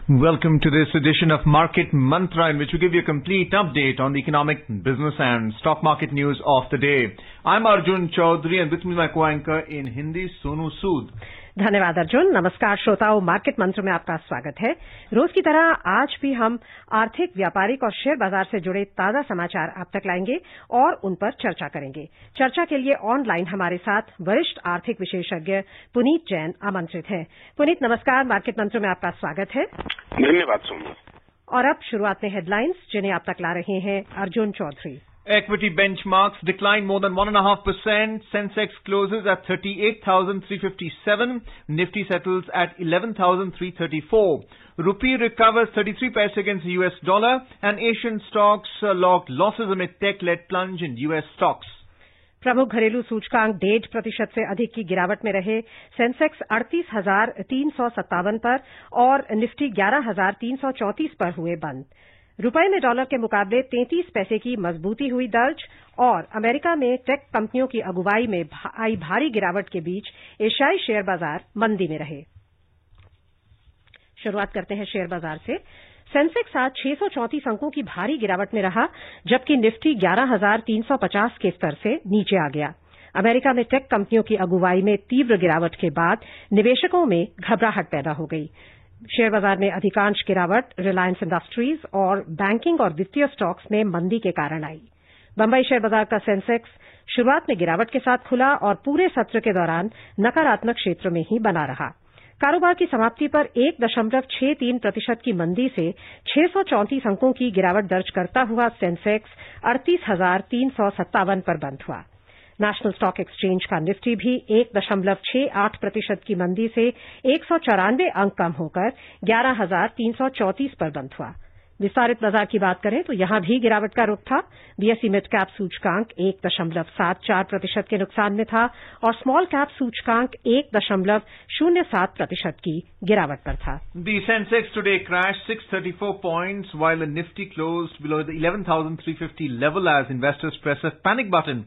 Welcome to this edition of Market Mantra, in which we give you a complete update on the economic, business and stock market news of the day. I'm Arjun Chaudhary and with me my co-anchor in Hindi, Sonu Sood. धन्यवाद अर्जुन। नमस्कार श्रोताओं, market मंत्र में आपका स्वागत है। रोज की तरह आज भी हम आर्थिक, व्यापारिक और शेयर बाजार से जुड़े ताजा समाचार आप तक लाएंगे और उन पर चर्चा करेंगे। चर्चा के लिए ऑनलाइन हमारे साथ वरिष्ठ आर्थिक विशेषज्ञ पुनीत जैन आमंत्रित हैं। पुनीत नमस्कार, मार्केट मंत्र में आपका स्वागत है। धन्यवाद सोनू। और अब शुरुआत में हेडलाइंस, जिन्हें आप तक ला रहे हैं Arjun Chaudhary. Equity benchmarks declined more than 1.5%. Sensex closes at 38,357. Nifty settles at 11,334. Rupee recovers 33 paise against the US dollar, and Asian stocks logged losses amid tech-led plunge in US stocks. प्रमुख घरेलू सूचकांक 1.5% से अधिक की गिरावट में रहे। सेंसेक्स 38,357 पर और निफ्टी 11,334 पर हुए बंद। रुपए में डॉलर के मुकाबले 33 पैसे की मजबूती हुई दर्ज। और अमेरिका में टेक कंपनियों की अगुवाई में आई भारी गिरावट के बीच एशियाई शेयर बाजार मंदी में रहे। शुरुआत करते हैं शेयर बाजार से। सेंसेक्स आज 634 अंकों की भारी गिरावट में रहा, जबकि निफ्टी 11,350 के स्तर से नीचे आ गया। अमेरिका में टेक कंपनियों की अगुवाई में तीव्र गिरावट के बाद निवेशकों में घबराहट पैदा हो गई। शेयर बाजार में अधिकांश गिरावट रिलायंस इंडस्ट्रीज और बैंकिंग और वित्तीय स्टॉक्स में मंदी के कारण आई। बंबई शेयर बाजार का सेंसेक्स शुरुआत में गिरावट के साथ खुला और पूरे सत्र के दौरान नकारात्मक क्षेत्र में ही बना रहा। कारोबार की समाप्ति पर 1.63% की मंदी से 634 अंकों की गिरावट दर्ज करता हुआ सेंसेक्स 38,357 पर बंद हुआ। नेशनल स्टॉक एक्सचेंज का निफ्टी भी 1.68% की मंदी से 194 अंक कम होकर 11,334 पर बंद हुआ। विस्तारित बाजार की बात करें तो यहां भी गिरावट का रुख था। बीएसई मिड कैप सूचकांक 1.74% के नुकसान में था और स्मॉल कैप सूचकांक 1.07% की गिरावट पर था। The Sensex today crashed 634 points while the Nifty closed below the 11,350 level as investors press a panic button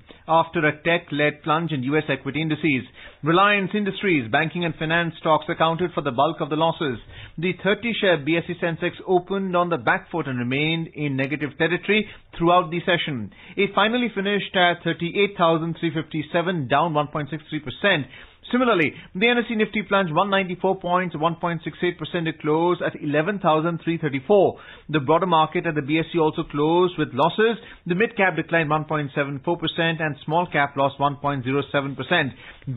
after a tech-led plunge in US equity indices. Reliance Industries, banking and finance stocks accounted for the bulk of the losses. The 30-share BSE Sensex opened on the back foot and remained in negative territory throughout the session. It finally finished at 38,357, down 1.63%. Similarly, the NSE Nifty plunged 194 points, 1.68% to close at 11,334. The broader market at the BSE also closed with losses. The mid-cap declined 1.74% and small-cap lost 1.07%.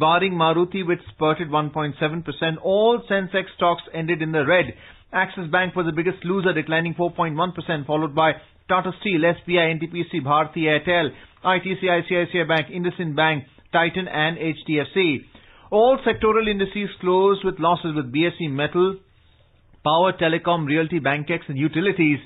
Barring Maruti, which spurted 1.7%, all Sensex stocks ended in the red. Axis Bank was the biggest loser, declining 4.1%, followed by Tata Steel, SBI, NTPC, Bharti Airtel, ITC, ICICI Bank, IndusInd Bank, Titan and HDFC. All sectoral indices closed with losses, with BSE Metal, Power, Telecom, Realty, Bankex and Utilities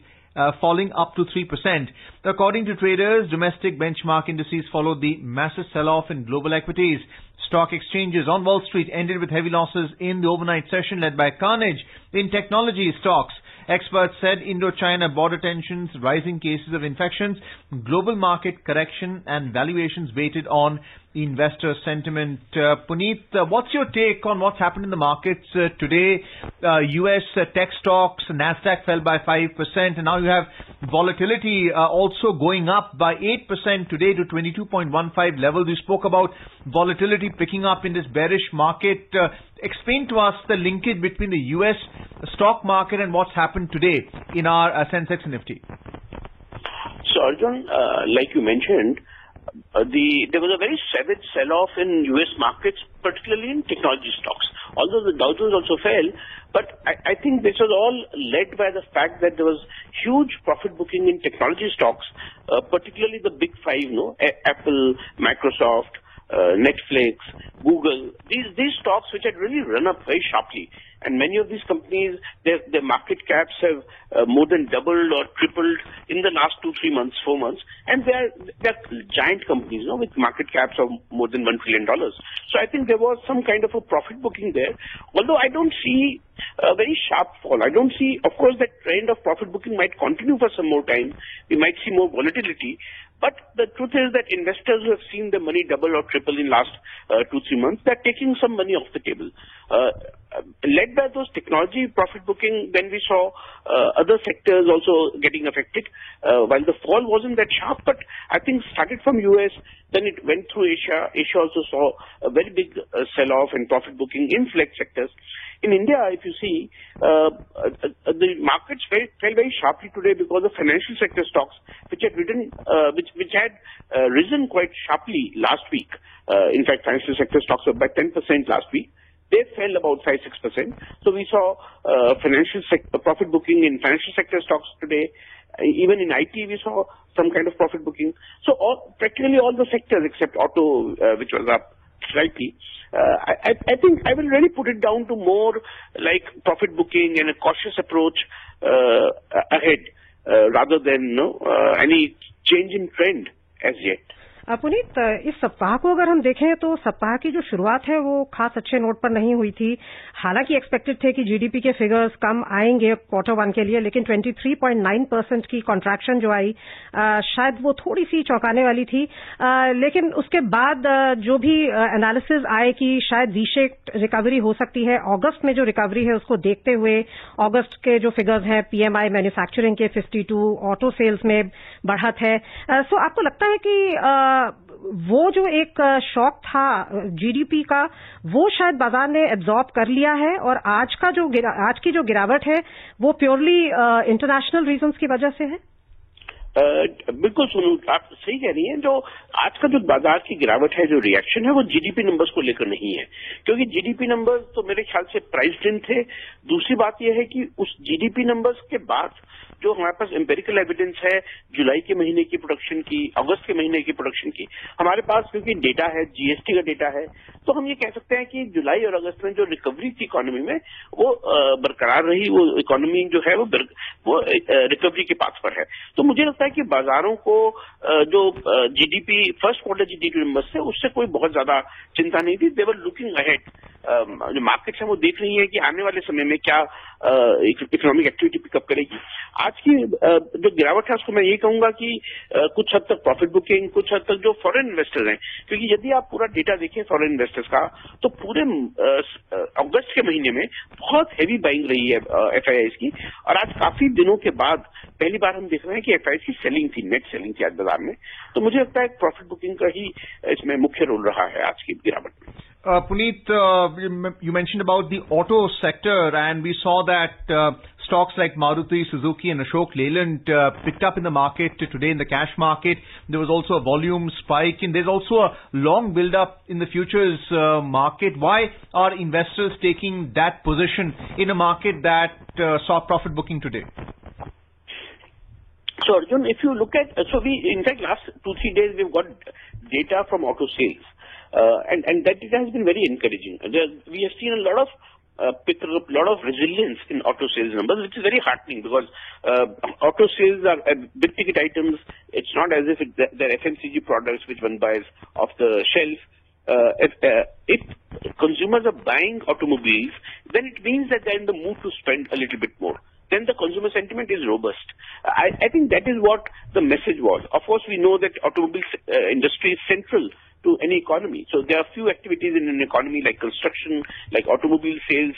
falling up to 3%. According to traders, domestic benchmark indices followed the massive sell-off in global equities. Stock exchanges on Wall Street ended with heavy losses in the overnight session, led by carnage in technology stocks. Experts said Indo-China border tensions, rising cases of infections, global market correction and valuations weighted on investor sentiment. Puneet, what's your take on what's happened in the markets today? US tech stocks, Nasdaq fell by 5%, and now you have volatility also going up by 8% today to 22.15 levels. You spoke about volatility picking up in this bearish market. Explain to us the linkage between the US stock market and what's happened today in our Sensex and Nifty. So Arjun, like you mentioned, there was a very savage sell-off in US markets, particularly in technology stocks. Although the Dow Jones also fell, but I think this was all led by the fact that there was huge profit booking in technology stocks, particularly the big five, Apple, Microsoft, Netflix, Google, these stocks which had really run up very sharply. And many of these companies, their market caps have more than doubled or tripled in the last 2-3 months, 4 months. And they're giant companies, with market caps of more than $1 trillion. So I think there was some kind of a profit booking there. Although I don't see a very sharp fall. I don't see, of course, that trend of profit booking might continue for some more time. We might see more volatility. But the truth is that investors who have seen the money double or triple in last 2-3 months, they're taking some money off the table. Led by those technology profit booking, then we saw other sectors also getting affected. While the fall wasn't that sharp, but I think started from US, then it went through Asia. Asia also saw a very big sell-off and profit booking in select sectors. In India, if you see, the markets fell very sharply today because of financial sector stocks, which had risen quite sharply last week. In fact, financial sector stocks were by 10% last week. They fell about 5-6%. So we saw financial sector profit booking in financial sector stocks today. Even in IT, we saw some kind of profit booking. So practically all the sectors except auto, which was up slightly. I think I will really put it down to more like profit booking and a cautious approach ahead, rather than any change in trend as yet. Puneet, इस सप्ताह को अगर हम देखें तो सप्ताह की जो शुरुआत है वो खास अच्छे नोट पर नहीं हुई थी। हालांकि एक्सपेक्टेड थे कि जीडीपी के फिगर्स कम आएंगे Q1 के लिए, लेकिन 23.9% की कॉन्ट्रैक्शन जो आई शायद वो थोड़ी सी चौंकाने वाली थी। लेकिन उसके बाद जो भी एनालिसिस आए कि शायद वी शेप्ड रिकवरी हो सकती है, अगस्त में जो रिकवरी है उसको देखते हुए अगस्त के जो फिगर्स हैं पीएमआई मैन्युफैक्चरिंग के 52, ऑटो सेल्स में बढ़त है। सो आपको लगता है कि वो जो एक शॉक था जीडीपी का, वो शायद बाजार ने एब्जॉर्ब कर लिया है और आज की जो गिरावट है वो प्योरली इंटरनेशनल रीजंस की वजह से है? बिल्कुल सुनो, आप सही कह रही हैं। जो आज का जो बाजार की गिरावट है, जो रिएक्शन है, वो जीडीपी नंबर्स को लेकर नहीं है, क्योंकि जीडीपी नंबर्स तो मेरे ख्याल से प्राइस्ड इन थे। दूसरी बात यह है कि उस जीडीपी नंबर्स के बाद जो हमारे पास एम्पेरिकल एविडेंस है जुलाई के महीने की प्रोडक्शन की, अगस्त के महीने की प्रोडक्शन की, हमारे पास क्योंकि डेटा है, जीएसटी का डेटा है, तो हम ये कह सकते हैं कि जुलाई और अगस्त में जो रिकवरी थी इकोनॉमी में वो बरकरार रही। वो इकोनॉमी जो है वो रिकवरी के पाथ पर है। तो मुझे लगता है कि बाजारों को जो GDP first quarter GDP numbers थे उससे कोई बहुत ज्यादा चिंता नहीं थी। दे वर लुकिंग अहेड। जो मार्केट्स है वो देख रही है कि आने वाले समय में क्या इकोनॉमिक एक्टिविटी पिकअप करेगी। आज की जो गिरावट है उसको मैं ये कहूंगा कि कुछ हद तक प्रॉफिट बुकिंग, कुछ हद तक जो फॉरेन इन्वेस्टर्स हैं, क्योंकि यदि आप पूरा डेटा देखें फॉरेन इन्वेस्टर्स का, तो पूरे अगस्त के महीने में बहुत हेवी बाइंग रही है एफआईआईज की, और आज काफी दिनों के बाद पहली बार हम देख रहे हैं कि एफआईआईज की सेलिंग थी, नेट सेलिंग थी आज बाजार में। तो मुझे लगता है प्रॉफिट बुकिंग का ही इसमें मुख्य रोल रहा है आज की गिरावट में। Puneet, you mentioned about the auto sector, and we saw that stocks like Maruti Suzuki and Ashok Leyland picked up in the market today in the cash market. There was also a volume spike, and there's also a long build-up in the futures market. Why are investors taking that position in a market that saw profit booking today? So Arjun, if you look at, in fact last 2-3 days we've got data from auto sales. And that data has been very encouraging. We have seen a lot of resilience in auto sales numbers, which is very heartening because auto sales are big ticket items. It's not as if they're FMCG products which one buys off the shelf. If consumers are buying automobiles, then it means that they're in the mood to spend a little bit more. Then the consumer sentiment is robust. I think that is what the message was. Of course, we know that automobile industry is central to any economy. So there are few activities in an economy like construction, like automobile sales,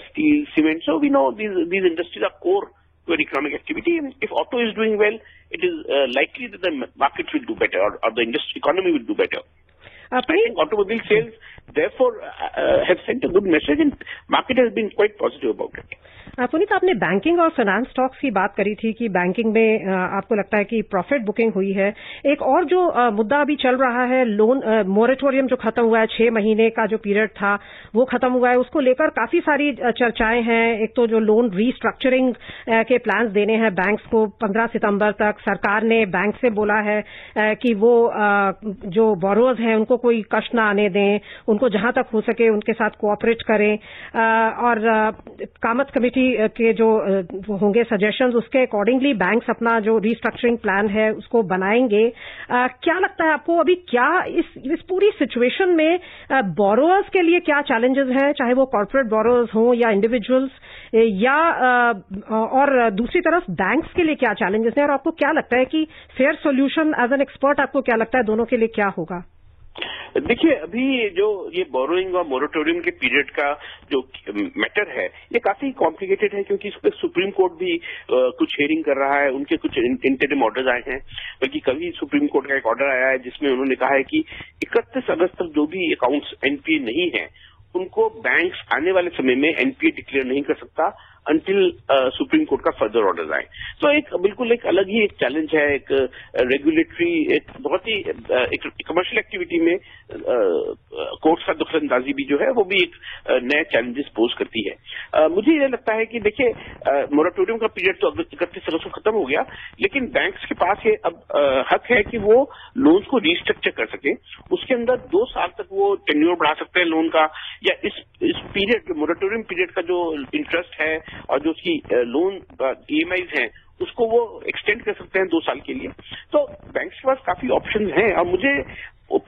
steel, cement. So we know these industries are core to an economic activity. And if auto is doing well, it is likely that the markets will do better, or the economy will do better. I think automobile sales, therefore, have sent a good message, and market has been quite positive about it. Puneet, आपने banking और finance stocks की बात करी थी कि banking में आपको लगता है कि प्रॉफिट बुकिंग हुई है। एक और जो मुद्दा अभी चल रहा है, लोन मोरेटोरियम जो खत्म हुआ है, 6 महीने का जो पीरियड था वो खत्म हुआ है, उसको लेकर काफी सारी चर्चाएं हैं। एक तो जो लोन रीस्ट्रक्चरिंग के प्लान्स देने हैं बैंक्स को 15 सितंबर तक, सरकार ने बैंक से बोला है कि वो जो बोरोअर्स हैं उनको कोई कष्ट ना आने दें, उनको उनको जहां तक हो सके उनके साथ कोऑपरेट करें, और कामत कमेटी के जो होंगे सजेशंस, उसके अकॉर्डिंगली बैंक्स अपना जो रीस्ट्रक्चरिंग प्लान है उसको बनाएंगे। क्या लगता है आपको अभी क्या इस पूरी सिचुएशन में बोरोअर्स के लिए क्या चैलेंजेस हैं, चाहे वो कॉर्पोरेट बोरोअर्स हों या इंडिविजुअल्स, या और दूसरी तरफ बैंक्स के लिए क्या चैलेंजेस हैं, और आपको क्या लगता है कि fair solution as an expert आपको क्या लगता है दोनों के लिए क्या होगा? देखिए, अभी जो ये बोरोइंग और मोरेटोरियम के पीरियड का जो मैटर है, ये काफी कॉम्प्लिकेटेड है, क्योंकि इस पर सुप्रीम कोर्ट भी कुछ हियरिंग कर रहा है, उनके कुछ इंटरिम ऑर्डर्स आए हैं। बल्कि कल सुप्रीम कोर्ट का एक ऑर्डर आया है जिसमें उन्होंने कहा है कि 31 अगस्त तक जो भी अकाउंट्स एनपीए नहीं है उनको बैंक्स आने वाले समय में एनपीए डिक्लेयर नहीं कर सकता अंटिल सुप्रीम कोर्ट का फर्दर ऑर्डर आए। तो एक बिल्कुल एक अलग ही एक चैलेंज है, एक रेगुलेटरी, एक बहुत ही एक कमर्शियल एक्टिविटी में कोर्ट का दखलंदाजी भी जो है वो भी एक नया चैलेंजेस पोज करती है। मुझे ये लगता है कि देखिए, मोरेटोरियम का पीरियड तो 31 अगस्त को खत्म हो गया, लेकिन बैंक्स के पास ये अब हक है कि वो लोन्स को रीस्ट्रक्चर कर सके। उसके अंदर 2 साल तक वो टेन्योर बढ़ा सकते हैं लोन का, या इस पीरियड, मोरेटोरियम पीरियड का जो इंटरेस्ट है और जो उसकी लोन ईएमआईज हैं उसको वो एक्सटेंड कर सकते हैं 2 साल के लिए। तो बैंक्स के पास काफी ऑप्शन हैं, और मुझे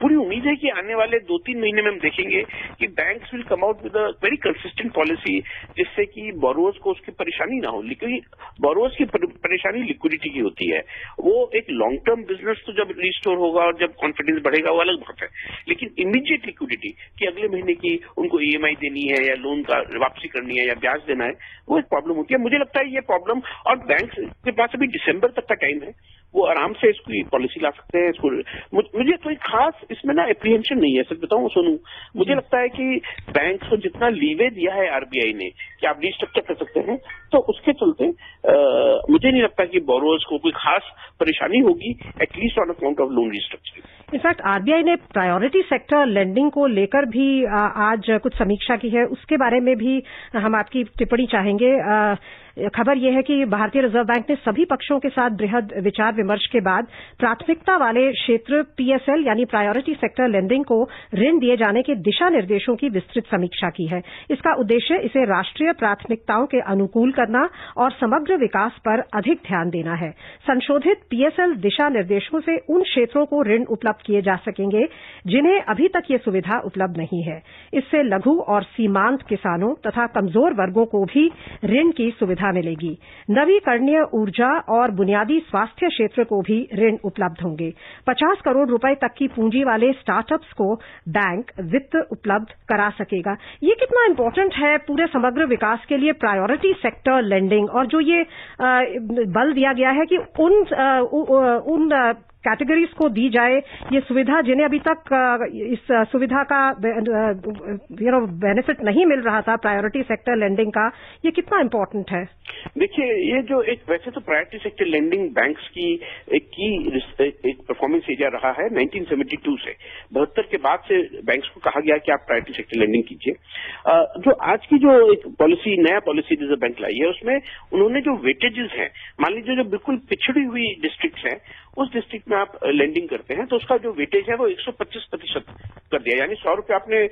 पूरी उम्मीद है कि आने वाले 2-3 महीने में हम देखेंगे कि banks will come out with a very consistent policy, जिससे कि बोरोअर्स को उसकी परेशानी ना हो। क्योंकि बोरोअर्स की परेशानी लिक्विडिटी की होती है। वो एक लॉन्ग टर्म बिजनेस तो जब रिस्टोर होगा और जब कॉन्फिडेंस बढ़ेगा वो अलग बात है, लेकिन इमीडिएट लिक्विडिटी कि अगले महीने की उनको ईएमआई देनी है या लोन का वापसी करनी है या ब्याज देना है, वो एक प्रॉब्लम होती है। मुझे लगता है ये प्रॉब्लम, और बैंक के पास अभी दिसंबर तक का टाइम है, वो आराम से इसकी पॉलिसी ला सकते हैं। इसको मुझे कोई खास इसमें ना एप्रीहेंशन नहीं है, सच बताऊं सोनू। मुझे लगता है कि बैंक को जितना लीवे दिया है आरबीआई ने कि आप रिस्ट्रक्चर कर सकते हैं, तो उसके चलते मुझे नहीं लगता कि बोरोअर्स को कोई खास परेशानी होगी, at least on account of loan restructuring. In fact RBI ने प्रायोरिटी सेक्टर लेंडिंग को लेकर भी आज कुछ समीक्षा की है, उसके बारे में भी हम आपकी टिप्पणी चाहेंगे। खबर यह है कि भारतीय रिजर्व बैंक ने सभी पक्षों के साथ बृहद विचार विमर्श के बाद प्राथमिकता वाले क्षेत्र पीएसएल यानी प्रायोरिटी सेक्टर लेंडिंग को ऋण दिए जाने के दिशा निर्देशों की विस्तृत समीक्षा की है। इसका उद्देश्य इसे राष्ट्रीय प्राथमिकताओं के अनुकूल करना और समग्र विकास पर अधिक ध्यान देना है। संशोधित पीएसएल दिशा निर्देशों से उन क्षेत्रों को ऋण उपलब्ध किए जा सकेंगे जिन्हें अभी तक ये सुविधा उपलब्ध नहीं है। इससे लघु और सीमांत किसानों तथा कमजोर वर्गों को भी ऋण की सुविधा मिलेगी। नवीकरणीय ऊर्जा और बुनियादी स्वास्थ्य क्षेत्र को भी ऋण उपलब्ध होंगे। 50 करोड़ रुपए तक की पूंजी वाले स्टार्टअप्स को बैंक वित्त उपलब्ध करा सकेगा। ये कितना इंपॉर्टेंट है पूरे समग्र विकास के लिए प्रायोरिटी सेक्टर लेंडिंग, और जो ये बल दिया गया है कि उन कैटेगरीज को दी जाए ये सुविधा जिन्हें अभी तक इस सुविधा का बेनिफिट नहीं मिल रहा था प्रायोरिटी सेक्टर लेंडिंग का, ये कितना इंपॉर्टेंट है? देखिए, ये जो एक वैसे तो प्रायोरिटी सेक्टर लेंडिंग बैंक्स की एक परफॉर्मेंस एरिया रहा है 1972 से 72 के बाद से बैंक्स को कहा गया कि आप प्रायोरिटी सेक्टर लेंडिंग कीजिए। जो आज की जो एक पॉलिसी, नया पॉलिसी रिजर्व बैंक लाई है, उसमें उन्होंने जो वेटेजेस हैं, मान लीजिए जो बिल्कुल पिछड़ी हुई डिस्ट्रिक्ट हैं, उस डिस्ट्रिक्ट में आप लेंडिंग करते हैं तो उसका जो वेटेज है वो 125% कर दिया। यानी 100 रुपये आपने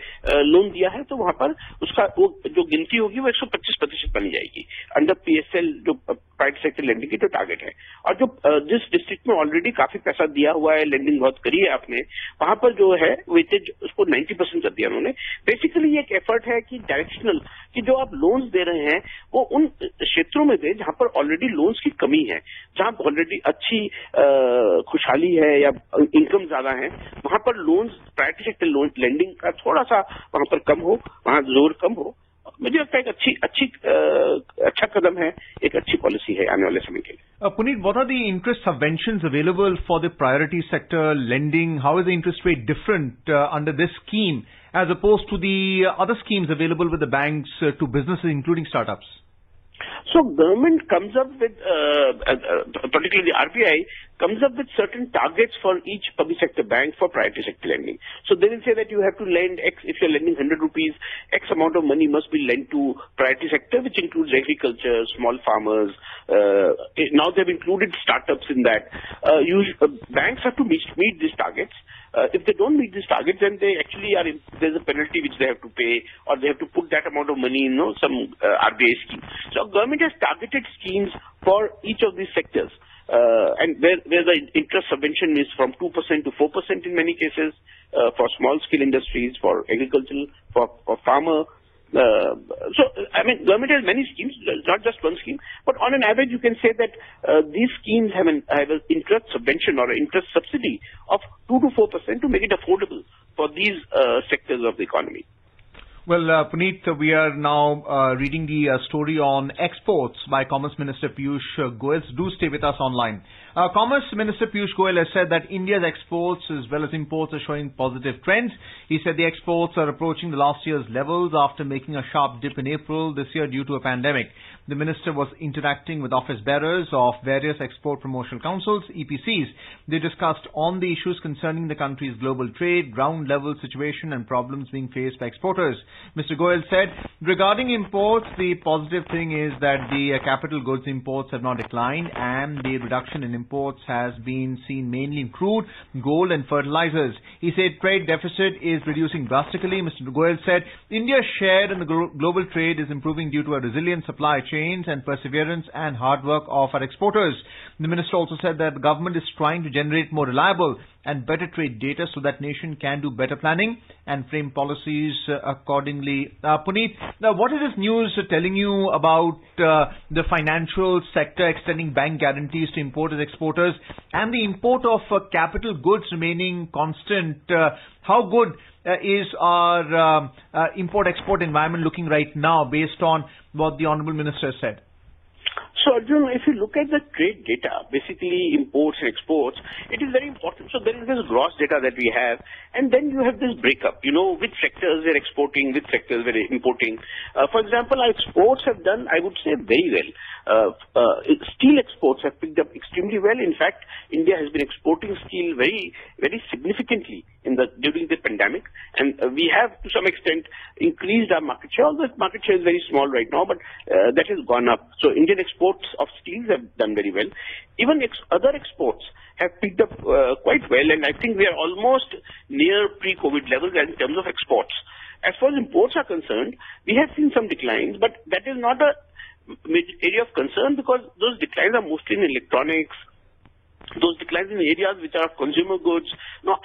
लोन दिया है तो वहां पर उसका वो जो गिनती होगी वो 125% बनी जाएगी अंडर पीएसएल जो प्राइवेट सेक्टर लेंडिंग की जो टारगेट है। और जो जिस डिस्ट्रिक्ट में ऑलरेडी काफी पैसा दिया हुआ है, लेंडिंग बहुत करी है आपने, वहां पर जो है वेटेज उसको 90% कर दिया उन्होंने। बेसिकली एक एफर्ट है कि डायरेक्शनल कि जो आप लोन्स दे रहे हैं वो उन क्षेत्रों में दे जहां पर ऑलरेडी लोन्स की कमी है, जहां ऑलरेडी अच्छी खुशहाली है या इनकम ज्यादा है, वहां पर loans priority sector loan lending का थोड़ा सा वहां पर कम हो, वहां जोर कम हो। मुझे लगता है एक अच्छा कदम है, एक अच्छी पॉलिसी है आने वाले समय के लिए। Puneet, what are the interest subventions available for the priority sector lending? How is the interest rate different under this scheme as opposed to the other schemes available with the banks to businesses, including startups? So government comes up with, particularly the RBI comes up with certain targets for each public sector bank for priority sector lending. So they will say that you have to lend X, if you're lending 100 rupees, X amount of money must be lent to priority sector, which includes agriculture, small farmers. Now they've included startups in that. Banks have to meet these targets. If they don't meet these targets, then they actually there's a penalty which they have to pay, or they have to put that amount of money in some RBI scheme. So government has targeted schemes for each of these sectors, and where the interest subvention is from 2% to 4% in many cases, for small scale industries, for agricultural, for farmer. So, government has many schemes, not just one scheme, but on an average, you can say that these schemes have an interest subvention or an interest subsidy of 2 to 4% to make it affordable for these sectors of the economy. Well, Puneet, we are now reading the story on exports by Commerce Minister Piyush Goyal. Do stay with us online. Commerce Minister Piyush Goyal has said that India's exports as well as imports are showing positive trends. He said the exports are approaching the last year's levels after making a sharp dip in April this year due to a pandemic. The minister was interacting with office bearers of various export promotional councils, EPCs. They discussed on the issues concerning the country's global trade, ground level situation and problems being faced by exporters. Mr. Goyal said, regarding imports, the positive thing is that the capital goods imports have not declined and the reduction in imports has been seen mainly in crude, gold and fertilizers. He said trade deficit is reducing drastically. Mr. Goyal said India's share in the global trade is improving due to a resilient supply chains and perseverance and hard work of our exporters. The minister also said that the government is trying to generate more reliable and better trade data so that nation can do better planning and frame policies accordingly. Puneet, now what is this news telling you about the financial sector extending bank guarantees to importers, exporters, and the import of capital goods remaining constant? How good is our import-export environment looking right now based on what the Honourable Minister said? So, Arjun, if you look at the trade data, basically imports and exports, it is very important. So there is this gross data that we have, and then you have this breakup, which sectors we're exporting, which sectors we're importing. For example, our exports have done, I would say, very well. Steel exports have picked up extremely well. In fact, India has been exporting steel very, very significantly during the pandemic, and we have to some extent increased our market share. Although market share is very small right now, but that has gone up. So Indian exports of steels have done very well. Even other exports have picked up quite well, and I think we are almost near pre-COVID levels in terms of exports. As far as imports are concerned, we have seen some declines, but that is not a area of concern because those declines are mostly in electronics. Those declines in areas which are consumer goods,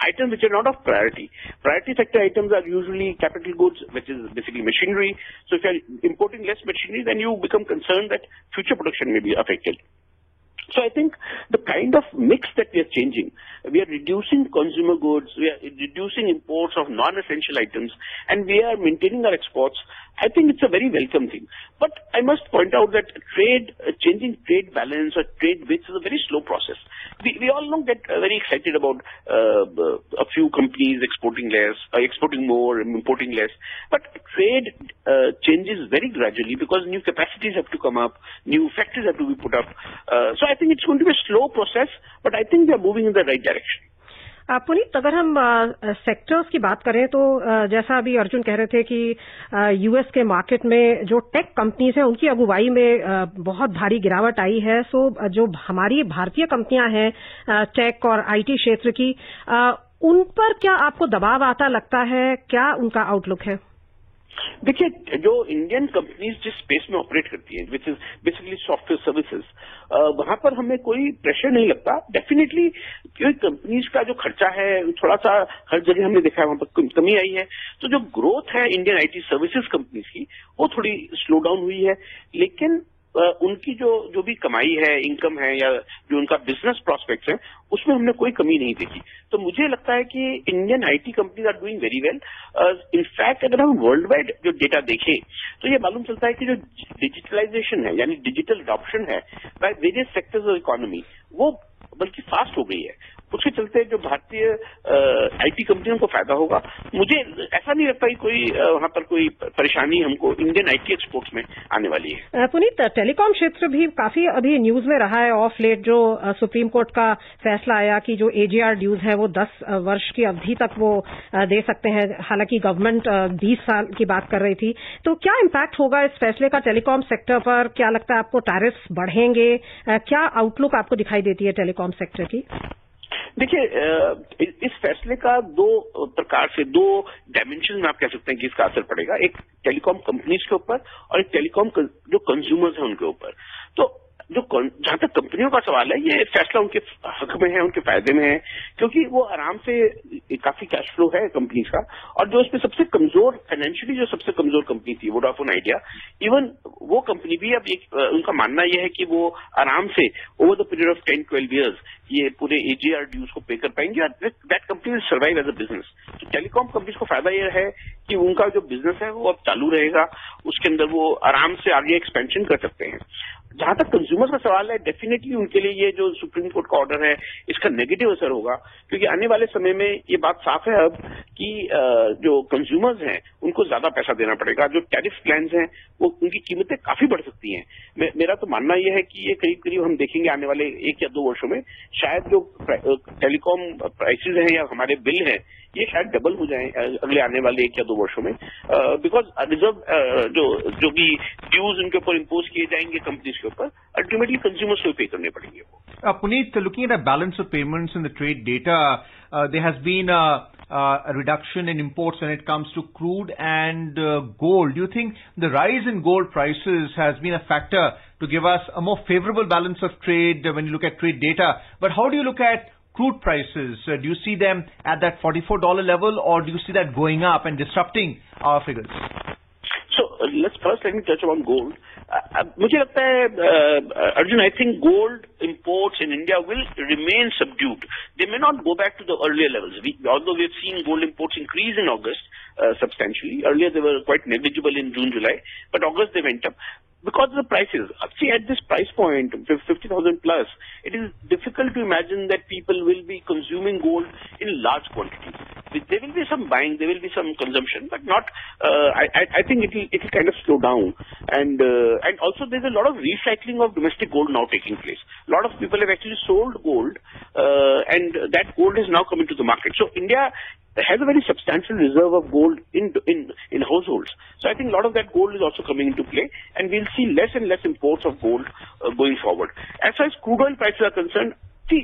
items which are not of priority. Priority sector items are usually capital goods, which is basically machinery. So if you are importing less machinery, then you become concerned that future production may be affected. So I think the kind of mix that we are changing, we are reducing consumer goods, we are reducing imports of non-essential items, and we are maintaining our exports. I think it's a very welcome thing. But I must point out that changing trade balance or trade width is a very slow process. We all get very excited about a few companies exporting less, exporting more, and importing less. But trade changes very gradually because new capacities have to come up, new factories have to be put up. So I think it's going to be a slow process, but I think we are moving in the right direction. Puneet, अगर हम sectors की बात करें तो जैसा अभी अर्जुन कह रहे थे कि यूएस के मार्केट में जो टेक कंपनीज हैं उनकी अगुवाई में बहुत भारी गिरावट आई है। सो जो हमारी भारतीय कंपनियां हैं टेक और आईटी क्षेत्र की, उन पर क्या आपको दबाव आता लगता है? क्या उनका आउटलुक है? देखिए, जो इंडियन कंपनीज जिस स्पेस में ऑपरेट करती हैं, which is basically software services, वहां पर हमें कोई प्रेशर नहीं लगता। डेफिनेटली क्योंकि कंपनीज का जो खर्चा है थोड़ा सा हर जगह हमने देखा है वहां पर कमी आई है, तो जो ग्रोथ है इंडियन आईटी सर्विसेज कंपनीज की वो थोड़ी स्लो डाउन हुई है। लेकिन उनकी जो भी कमाई है, इनकम है या जो उनका बिजनेस प्रोस्पेक्ट्स है, उसमें हमने कोई कमी नहीं देखी। तो मुझे लगता है कि Indian IT companies are doing very well. In fact अगर हम वर्ल्ड वाइड जो डेटा देखें तो ये मालूम चलता है कि जो डिजिटलाइजेशन है यानी डिजिटल अडॉप्शन है by various sectors of economy, वो बल्कि फास्ट हो गई है। उसके चलते जो भारतीय आईटी कंपनियों को फायदा होगा। मुझे ऐसा नहीं लगता कि कोई वहां पर कोई परेशानी हमको इंडियन आईटी एक्सपोर्ट्स में आने वाली है। पुनीत, टेलीकॉम क्षेत्र भी काफी अभी न्यूज में रहा है ऑफ लेट, जो सुप्रीम कोर्ट का फैसला आया कि जो एजीआर ड्यूज है वो 10 वर्ष की अवधि तक वो दे सकते हैं, हालांकि गवर्नमेंट 20 साल की बात कर रही थी। तो क्या इम्पैक्ट होगा इस फैसले का टेलीकॉम सेक्टर पर? क्या लगता है आपको टैरिफ्स बढ़ेंगे? क्या आउटलुक आपको दिखाई देती है टेलीकॉम सेक्टर की? देखिए, इस फैसले का दो प्रकार से, दो डायमेंशन में आप कह सकते हैं कि इसका असर पड़ेगा। एक टेलीकॉम कंपनीज के ऊपर और एक टेलीकॉम जो कंज्यूमर्स हैं उनके ऊपर। तो जहां तक कंपनियों का सवाल है, ये फैसला उनके हक में है, उनके फायदे में है, क्योंकि वो आराम से, काफी कैश फ्लो है कंपनीज का। और जो इसमें सबसे कमजोर, फाइनेंशियली जो सबसे कमजोर कंपनी थी वोडाफोन आइडिया, इवन वो कंपनी भी अब उनका मानना यह है कि वो आराम से over the period of 10-12 years ये पूरे एजीआर ड्यूज को पे कर पाएंगे और that company will survive as a business. तो टेलीकॉम कंपनीज को फायदा यह है कि उनका जो बिजनेस है वो अब चालू रहेगा, उसके अंदर वो आराम से आगे एक्सपेंशन कर सकते हैं। जहां तक कंज्यूमर्स का सवाल है, डेफिनेटली उनके लिए ये जो सुप्रीम कोर्ट का ऑर्डर है इसका नेगेटिव असर होगा, क्योंकि आने वाले समय में ये बात साफ है अब कि जो कंज्यूमर्स हैं उनको ज्यादा पैसा देना पड़ेगा। जो टैरिफ प्लान्स हैं वो उनकी कीमतें काफी बढ़ सकती हैं। मेरा तो मानना यह है कि ये करीब करीब हम देखेंगे आने वाले 1 या 2 वर्षों में, शायद जो टेलीकॉम प्राइसेज हैं या हमारे बिल हैं ये शायद डबल हो जाए अगले आने वाले 1 या 2 वर्षों में, बिकॉज रिजर्व जो भी ड्यूज उनके ऊपर इम्पोज किए जाएंगे कंपनीज के ऊपर, अल्टीमेटली कंज्यूमर्स को पे करने पड़ेंगे वो। Puneet, looking at a balance of payments in the trade data, there has been a reduction in imports when it comes to crude and gold. Do you think the rise in gold prices has been a factor to give us a more favorable balance of trade when you look at trade data? But how do you look at crude prices? Do you see them at that $44 level, or do you see that going up and disrupting our figures? So let me touch on gold. मुझे लगता है Arjun, I think gold imports in India will remain subdued. They may not go back to the earlier levels. Although we have seen gold imports increase in August substantially. Earlier they were quite negligible in June, July, but August they went up. Because of the prices. See, at this price point, 50,000 plus, it is difficult to imagine that people will be consuming gold in large quantities. There will be some buying, there will be some consumption, but not, I think it will kind of slow down. And also there's a lot of recycling of domestic gold now taking place. A lot of people have actually sold gold, and that gold is now coming to the market. So India has a very substantial reserve of gold in households. So I think a lot of that gold is also coming into play, and we'll see less and less imports of gold going forward. As far as crude oil prices are concerned, see,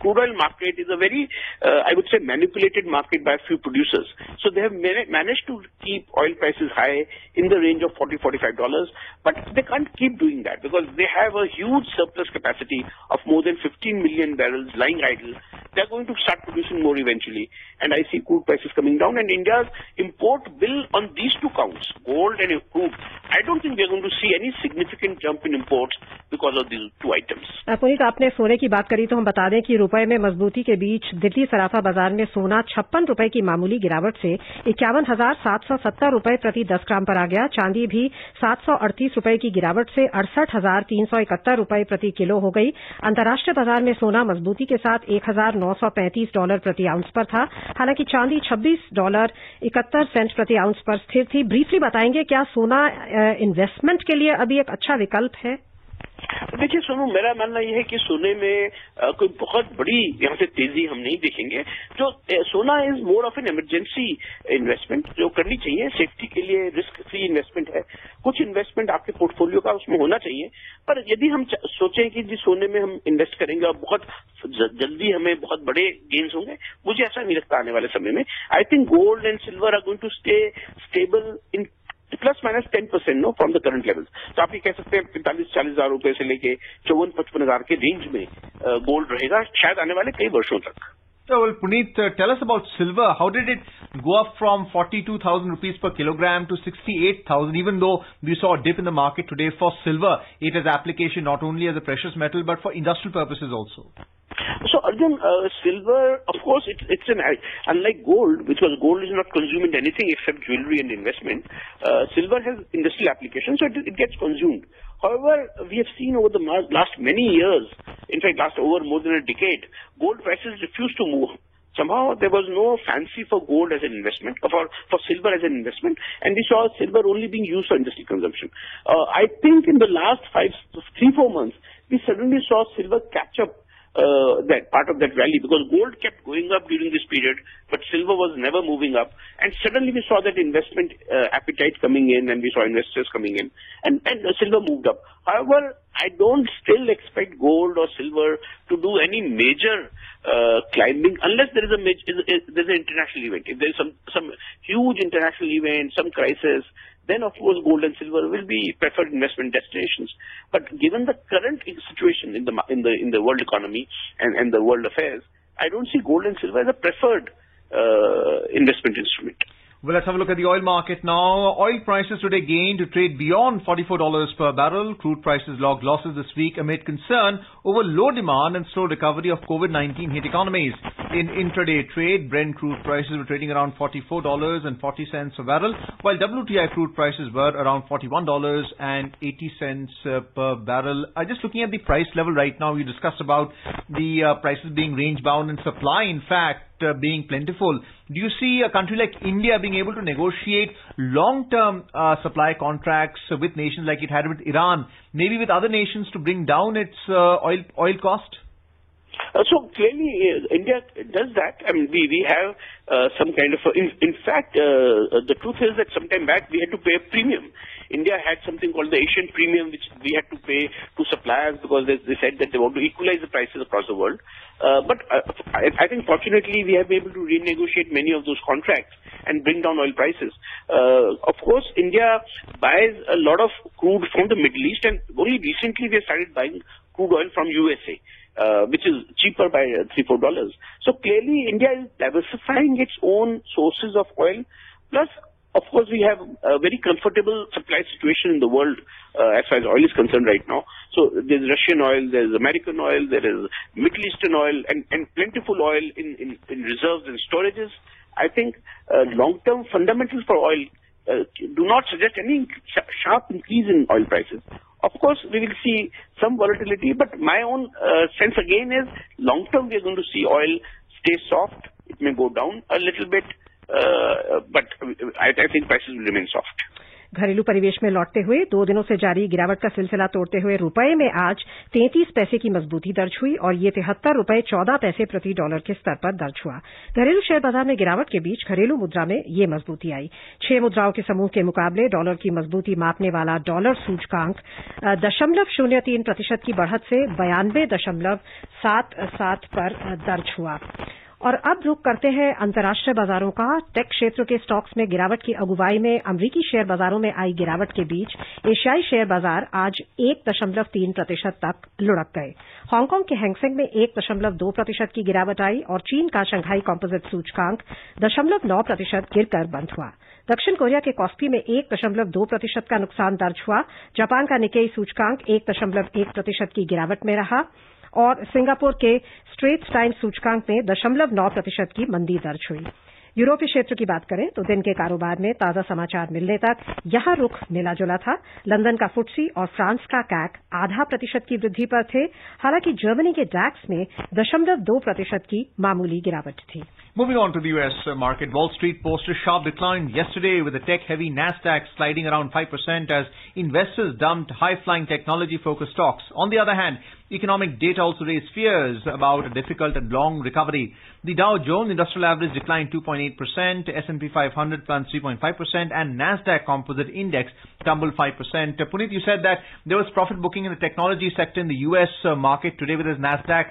crude oil market is a very, I would say, manipulated market by a few producers. So they have managed to keep oil prices high in the range of $40-45, but they can't keep doing that because they have a huge surplus capacity of more than 15 million barrels lying idle. They're going to start producing more eventually, and I see crude prices coming down. And India's import bill on these two counts, gold and crude, I don't think we're going to see any significant jump in imports because of these two items. Puneet, आपने सोने की बात करी तो हम बता दें कि रुपए में मजबूती के बीच दिल्ली सराफा बाजार में सोना 56 रुपए की मामूली गिरावट से 51,770 रुपए प्रति 10 ग्राम पर आ गया। चांदी भी 738 रुपए की गिरावट से 68,371 रुपए प्रति किलो हो गई। अंतर्राष्ट्रीय बाजार में सोना मजबूती के साथ $1,935 प्रति आउंस पर था। हालांकि चांदी $26.71 प्रति आउंस पर स्थिर थी। ब्रीफली बताएंगे, क्या सोना इन्वेस्टमेंट के लिए अभी एक अच्छा विकल्प है? देखिए सोनू, मेरा मानना यह है कि सोने में कोई बहुत बड़ी यहाँ से तेजी हम नहीं देखेंगे। जो सोना is more of an emergency investment जो करनी चाहिए, सेफ्टी के लिए रिस्क फ्री इन्वेस्टमेंट है। कुछ इन्वेस्टमेंट आपके पोर्टफोलियो का उसमें होना चाहिए, पर यदि हम सोचें कि जिस सोने में हम इन्वेस्ट करेंगे और बहुत जल्दी हमें बहुत बड़े गेन्स होंगे, मुझे ऐसा नहीं लगता आने वाले समय में। I think gold and silver are going to stay stable in +-10% no from the current levels. तो आप ये कह सकते हैं 45-40 हजार रुपए से लेके 54-55 हजार के रेंज में गोल्ड रहेगा शायद आने वाले कई वर्षों तक। So, well, Puneet, tell us about silver. How did it go up from 42,000 rupees per kilogram to 68,000, even though we saw a dip in the market today for silver? It has application not only as a precious metal, but for industrial purposes also. So, Arjun, silver, of course, it's unlike gold, because gold is not consumed in anything except jewelry and investment. Silver has industrial application, so it gets consumed. However, we have seen over the last many years in fact, last over more than a decade, gold prices refused to move. Somehow there was no fancy for gold as an investment, or for silver as an investment, and we saw silver only being used for industrial consumption. I think in the last 3-4 months, we suddenly saw silver catch up that part of that rally, because gold kept going up during this period, but silver was never moving up. And suddenly we saw that investment appetite coming in, and we saw investors coming in, and silver moved up. However, I don't still expect gold or silver to do any major climbing unless there is there's an international event. If there is some huge international event, some crisis, then of course gold and silver will be preferred investment destinations. But given the current situation in the world economy and the world affairs, I don't see gold and silver as a preferred investment instrument. Well, let's have a look at the oil market now. Oil prices today gained to trade beyond $44 per barrel. Crude prices logged losses this week amid concern over low demand and slow recovery of COVID-19 hit economies. In intraday trade, Brent crude prices were trading around $44.40 a barrel, while WTI crude prices were around $41.80 per barrel. Just looking at the price level right now, you discussed about the prices being range bound and supply, in fact, being plentiful. Do you see a country like India being able to negotiate long-term supply contracts with nations like it had with Iran, maybe with other nations, to bring down its oil cost? So clearly, India does that. I mean, we have some kind of in fact, the truth is that sometime back we had to pay a premium. India had something called the Asian premium, which we had to pay to suppliers because they said that they want to equalize the prices across the world. But I think fortunately we have been able to renegotiate many of those contracts and bring down oil prices. Of course, India buys a lot of crude from the Middle East, and only recently they started buying crude oil from USA. Which is cheaper by $3-4. So clearly India is diversifying its own sources of oil. Plus, of course, we have a very comfortable supply situation in the world as far as oil is concerned right now. So there's Russian oil, there's American oil, there is Middle Eastern oil, and plentiful oil in reserves and storages. I think long-term fundamentals for oil do not suggest any sharp increase in oil prices. Of course, we will see some volatility, but my own sense again is long-term we are going to see oil stay soft. It may go down a little bit, but I think prices will remain soft. घरेलू परिवेश में लौटते हुए 2 दिनों से जारी गिरावट का सिलसिला तोड़ते हुए रुपए में आज 33 पैसे की मजबूती दर्ज हुई और ये 73 रुपए 14 पैसे प्रति डॉलर के स्तर पर दर्ज हुआ। घरेलू शेयर बाजार में गिरावट के बीच घरेलू मुद्रा में ये मजबूती आई। 6 मुद्राओं के समूह के मुकाबले डॉलर की मजबूती मापने वाला डॉलर सूचकांक 0.03% की बढ़त से 92.77 पर दर्ज हुआ। और अब रुख करते हैं अंतर्राष्ट्रीय बाजारों का। टेक क्षेत्र के स्टॉक्स में गिरावट की अगुवाई में अमरीकी शेयर बाजारों में आई गिरावट के बीच एशियाई शेयर बाजार आज 1.3% तक लुढ़क गए। हांगकांग के हैंगसेंग में 1.2% की गिरावट आई और चीन का शंघाई कॉम्पोजिट सूचकांक 0.9% गिरकर बंद हुआ। दक्षिण कोरिया के कॉस्पी में 1.2% का नुकसान दर्ज हुआ। जापान का निकेई सूचकांक 1.1% की गिरावट में रहा और सिंगापुर के स्ट्रेट्स टाइम्स सूचकांक में 0.9% की मंदी दर्ज हुई। यूरोपीय क्षेत्र की बात करें तो दिन के कारोबार में ताजा समाचार मिलने तक यहां रुख मिला जुला था। लंदन का फुटसी और फ्रांस का कैक 0.5% की वृद्धि पर थे, हालांकि जर्मनी के डैक्स में 0.2% की मामूली गिरावट थी। Moving on to the US market, Wall Street posted a sharp decline yesterday with the tech-heavy Nasdaq sliding around 5% as investors dumped high-flying technology-focused stocks. On the other hand, economic data also raised fears about a difficult and long recovery. The Dow Jones Industrial Average declined 2.8%, S&P 500 plunged 3.5%, and Nasdaq Composite Index tumbled 5%. Puneet, you said that there was profit booking in the technology sector in the US market today, with Nasdaq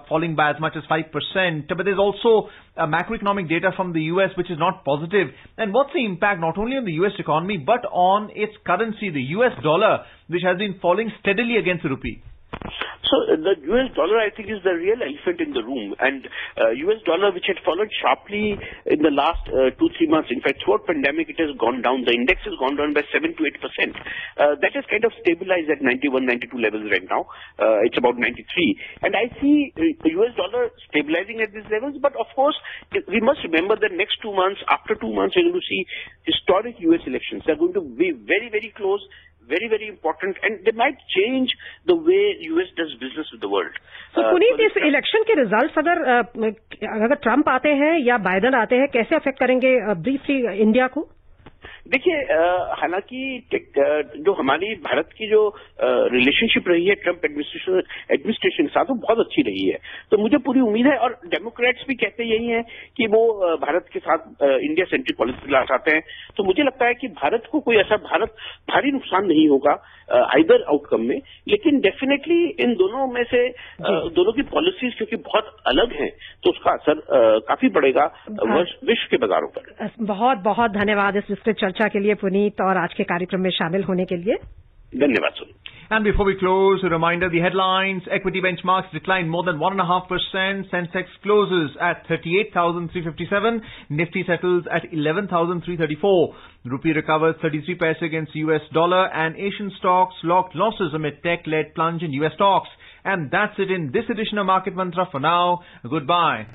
falling by as much as 5%. But there's also macroeconomic data from the US which is not positive. And what's the impact not only on the US economy but on its currency, the US dollar, which has been falling steadily against the rupee? So the US dollar, I think, is the real elephant in the room. And US dollar, which had fallen sharply in the last 2-3 months, in fact, throughout pandemic, it has gone down. The index has gone down by 7 to 8%. That has kind of stabilized at 91, 92 levels right now. It's about 93. And I see the US dollar stabilizing at these levels. But of course, we must remember that next 2 months, after 2 months, we're going to see historic US elections. They're going to be very, very close, very, very important, and they might change the way US does business with the world. तो पुनीत, इस election के results अगर Trump आते हैं या Biden आते हैं, कैसे अफेक्ट करेंगे ब्रीफली इंडिया को? देखिए, हालांकि जो हमारी भारत की जो रिलेशनशिप रही है ट्रंप एडमिनिस्ट्रेशन के साथ, वो बहुत अच्छी रही है। तो मुझे पूरी उम्मीद है, और डेमोक्रेट्स भी कहते यही हैं कि वो भारत के साथ इंडिया सेंट्रिक पॉलिसी ला चाहते हैं। तो मुझे लगता है कि भारत को कोई ऐसा भारी नुकसान नहीं होगा आइदर आउटकम में, लेकिन डेफिनेटली इन दोनों में से दोनों की पॉलिसीज क्योंकि बहुत अलग हैं, तो उसका असर काफी पड़ेगा विश्व के बाजारों पर। बहुत बहुत धन्यवाद इस विस्तृत चर्चा के लिए पुनीत, और आज के कार्यक्रम में शामिल होने के लिए धन्यवाद सुनी। And before we close, a reminder, the headlines: equity benchmarks declined more than 1.5%. Sensex closes at 38,357. Nifty settles at 11,334. Rupee recovers 33 paise against US dollar, and Asian stocks locked losses amid tech-led plunge in US stocks. And that's it in this edition of Market Mantra for now. Goodbye.